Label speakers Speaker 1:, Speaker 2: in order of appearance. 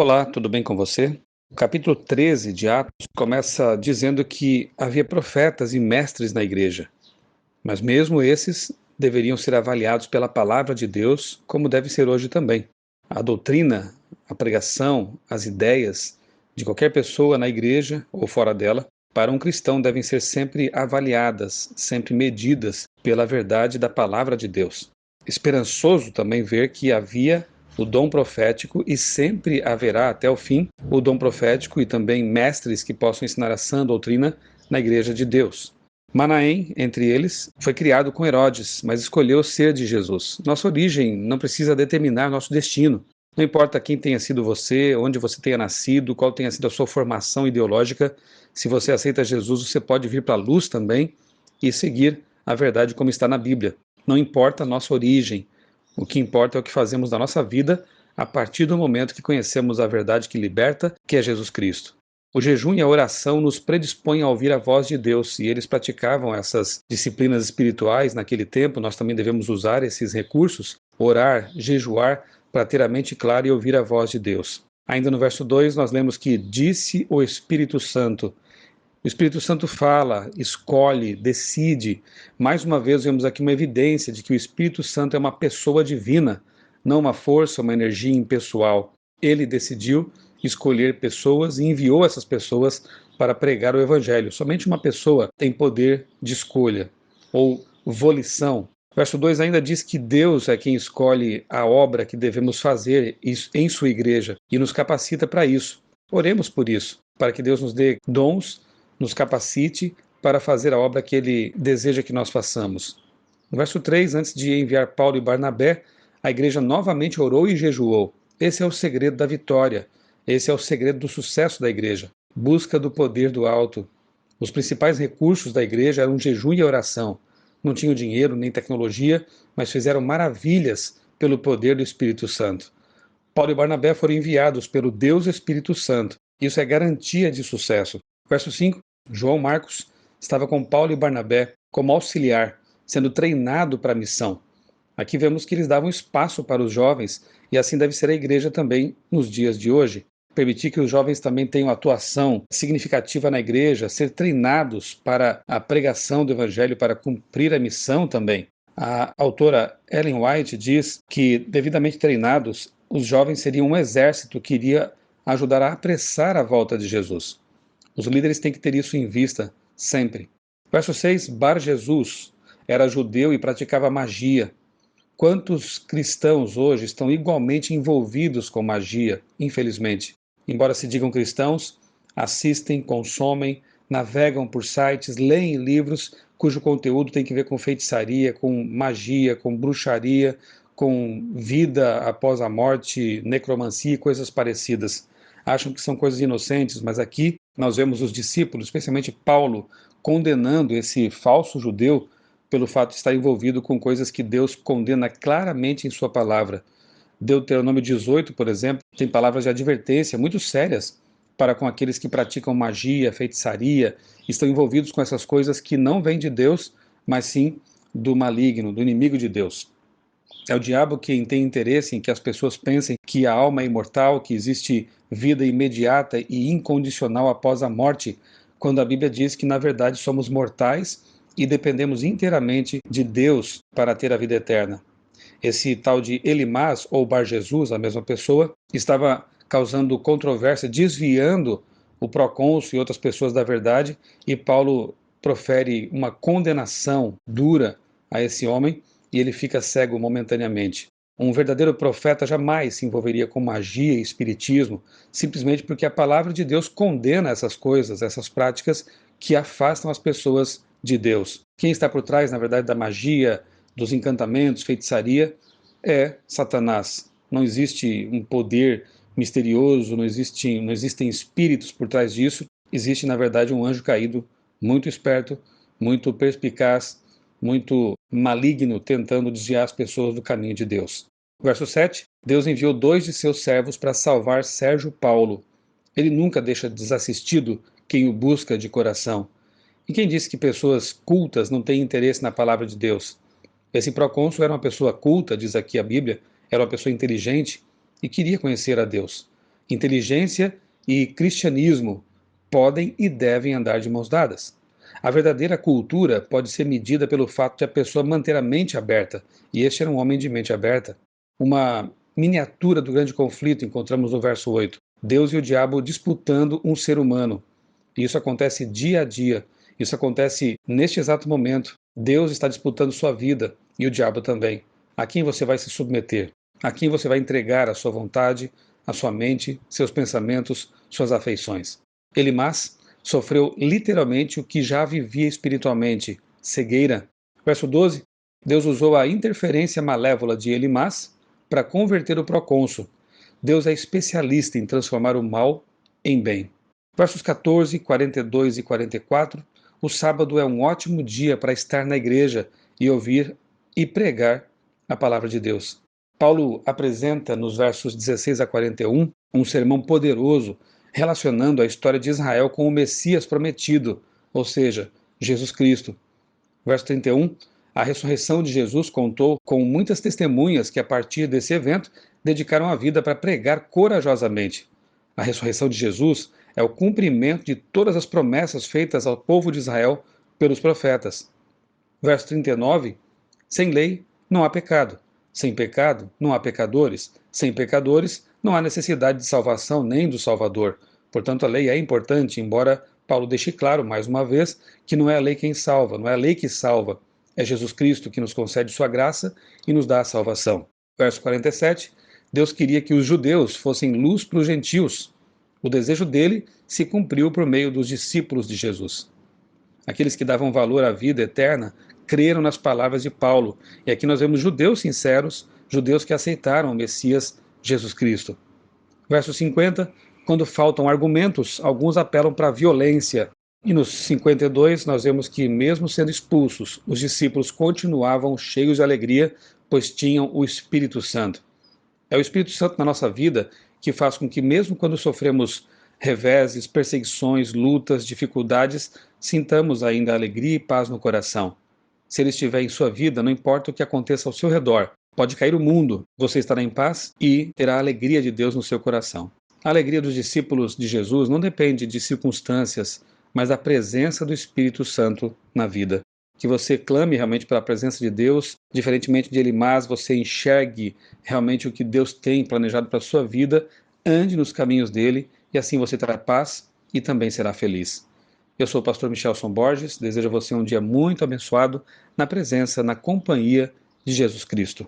Speaker 1: Olá, tudo bem com você? O capítulo 13 de Atos começa dizendo que havia profetas e mestres na igreja, mas mesmo esses deveriam ser avaliados pela palavra de Deus, como deve ser hoje também. A doutrina, a pregação, as ideias de qualquer pessoa na igreja ou fora dela, para um cristão devem ser sempre avaliadas, sempre medidas pela verdade da palavra de Deus. Esperançoso também ver que havia o dom profético e sempre haverá até o fim o dom profético e também mestres que possam ensinar a sã doutrina na igreja de Deus. Manaém, entre eles, foi criado com Herodes, mas escolheu ser de Jesus. Nossa origem não precisa determinar nosso destino. Não importa quem tenha sido você, onde você tenha nascido, qual tenha sido a sua formação ideológica, se você aceita Jesus, você pode vir para a luz também e seguir a verdade como está na Bíblia. Não importa a nossa origem, o que importa é o que fazemos da nossa vida a partir do momento que conhecemos a verdade que liberta, que é Jesus Cristo. O jejum e a oração nos predispõem a ouvir a voz de Deus, e eles praticavam essas disciplinas espirituais naquele tempo. Nós também devemos usar esses recursos, orar, jejuar, para ter a mente clara e ouvir a voz de Deus. Ainda no verso 2, nós lemos que disse o Espírito Santo. O Espírito Santo fala, escolhe, decide. Mais uma vez, vemos aqui uma evidência de que o Espírito Santo é uma pessoa divina, não uma força, uma energia impessoal. Ele decidiu escolher pessoas e enviou essas pessoas para pregar o Evangelho. Somente uma pessoa tem poder de escolha ou volição. Verso 2 ainda diz que Deus é quem escolhe a obra que devemos fazer em sua igreja e nos capacita para isso. Oremos por isso, para que Deus nos dê dons, nos capacite para fazer a obra que Ele deseja que nós façamos. No verso 3, antes de enviar Paulo e Barnabé, a igreja novamente orou e jejuou. Esse é o segredo da vitória. Esse é o segredo do sucesso da igreja. Busca do poder do alto. Os principais recursos da igreja eram jejum e oração. Não tinham dinheiro nem tecnologia, mas fizeram maravilhas pelo poder do Espírito Santo. Paulo e Barnabé foram enviados pelo Deus Espírito Santo. Isso é garantia de sucesso. Verso 5, João Marcos estava com Paulo e Barnabé como auxiliar, sendo treinado para a missão. Aqui vemos que eles davam espaço para os jovens, e assim deve ser a igreja também nos dias de hoje. Permitir que os jovens também tenham atuação significativa na igreja, ser treinados para a pregação do evangelho, para cumprir a missão também. A autora Ellen White diz que, devidamente treinados, os jovens seriam um exército que iria ajudar a apressar a volta de Jesus. Os líderes têm que ter isso em vista sempre. Verso 6, Bar Jesus era judeu e praticava magia. Quantos cristãos hoje estão igualmente envolvidos com magia, infelizmente? Embora se digam cristãos, assistem, consomem, navegam por sites, leem livros cujo conteúdo tem que ver com feitiçaria, com magia, com bruxaria, com vida após a morte, necromancia e coisas parecidas. Acham que são coisas inocentes, mas aqui nós vemos os discípulos, especialmente Paulo, condenando esse falso judeu pelo fato de estar envolvido com coisas que Deus condena claramente em sua palavra. Deuteronômio 18, por exemplo, tem palavras de advertência muito sérias para com aqueles que praticam magia, feitiçaria, estão envolvidos com essas coisas que não vêm de Deus, mas sim do maligno, do inimigo de Deus. É o diabo quem tem interesse em que as pessoas pensem que a alma é imortal, que existe vida imediata e incondicional após a morte, quando a Bíblia diz que, na verdade, somos mortais e dependemos inteiramente de Deus para ter a vida eterna. Esse tal de Elimas, ou Bar Jesus, a mesma pessoa, estava causando controvérsia, desviando o procônsul e outras pessoas da verdade, e Paulo profere uma condenação dura a esse homem, e ele fica cego momentaneamente. Um verdadeiro profeta jamais se envolveria com magia e espiritismo, simplesmente porque a palavra de Deus condena essas coisas, essas práticas que afastam as pessoas de Deus. Quem está por trás, na verdade, da magia, dos encantamentos, feitiçaria, é Satanás. Não existe um poder misterioso, não existem espíritos por trás disso. Existe, na verdade, um anjo caído muito esperto, muito perspicaz, muito maligno, tentando desviar as pessoas do caminho de Deus. Verso 7, Deus enviou 2 de seus servos para salvar Sérgio Paulo. Ele nunca deixa desassistido quem o busca de coração. E quem disse que pessoas cultas não têm interesse na palavra de Deus? Esse procônsul era uma pessoa culta, diz aqui a Bíblia, era uma pessoa inteligente e queria conhecer a Deus. Inteligência e cristianismo podem e devem andar de mãos dadas. A verdadeira cultura pode ser medida pelo fato de a pessoa manter a mente aberta, e este era um homem de mente aberta. Uma miniatura do grande conflito encontramos no verso 8. Deus e o diabo disputando um ser humano. E isso acontece dia a dia. Isso acontece neste exato momento. Deus está disputando sua vida e o diabo também. A quem você vai se submeter? A quem você vai entregar a sua vontade, a sua mente, seus pensamentos, suas afeições? Elimás sofreu literalmente o que já vivia espiritualmente, cegueira. Verso 12, Deus usou a interferência malévola de Elimás para converter o procônsul. Deus é especialista em transformar o mal em bem. Versos 14, 42 e 44, o sábado é um ótimo dia para estar na igreja e ouvir e pregar a palavra de Deus. Paulo apresenta nos versos 16 a 41 um sermão poderoso relacionando a história de Israel com o Messias prometido, ou seja, Jesus Cristo. Verso 31, a ressurreição de Jesus contou com muitas testemunhas que, a partir desse evento, dedicaram a vida para pregar corajosamente. A ressurreição de Jesus é o cumprimento de todas as promessas feitas ao povo de Israel pelos profetas. Verso 39, sem lei não há pecado. Sem pecado não há pecadores. Sem pecadores não há necessidade de salvação nem do Salvador. Portanto, a lei é importante, embora Paulo deixe claro, mais uma vez, que não é a lei quem salva, não é a lei que salva. É Jesus Cristo que nos concede sua graça e nos dá a salvação. Verso 47, Deus queria que os judeus fossem luz para os gentios. O desejo dele se cumpriu por meio dos discípulos de Jesus. Aqueles que davam valor à vida eterna creram nas palavras de Paulo. E aqui nós vemos judeus sinceros, judeus que aceitaram o Messias Jesus Cristo. Verso 50, quando faltam argumentos, alguns apelam para a violência. E no 52 nós vemos que, mesmo sendo expulsos, os discípulos continuavam cheios de alegria, pois tinham o Espírito Santo. É o Espírito Santo na nossa vida que faz com que, mesmo quando sofremos reveses, perseguições, lutas, dificuldades, sintamos ainda alegria e paz no coração. Se ele estiver em sua vida, não importa o que aconteça ao seu redor, pode cair o mundo, você estará em paz e terá a alegria de Deus no seu coração. A alegria dos discípulos de Jesus não depende de circunstâncias, mas da presença do Espírito Santo na vida. Que você clame realmente pela presença de Deus, diferentemente de Elimás, você enxergue realmente o que Deus tem planejado para a sua vida, ande nos caminhos dele e assim você terá paz e também será feliz. Eu sou o pastor Michelson Borges, desejo a você um dia muito abençoado na presença, na companhia de Jesus Cristo.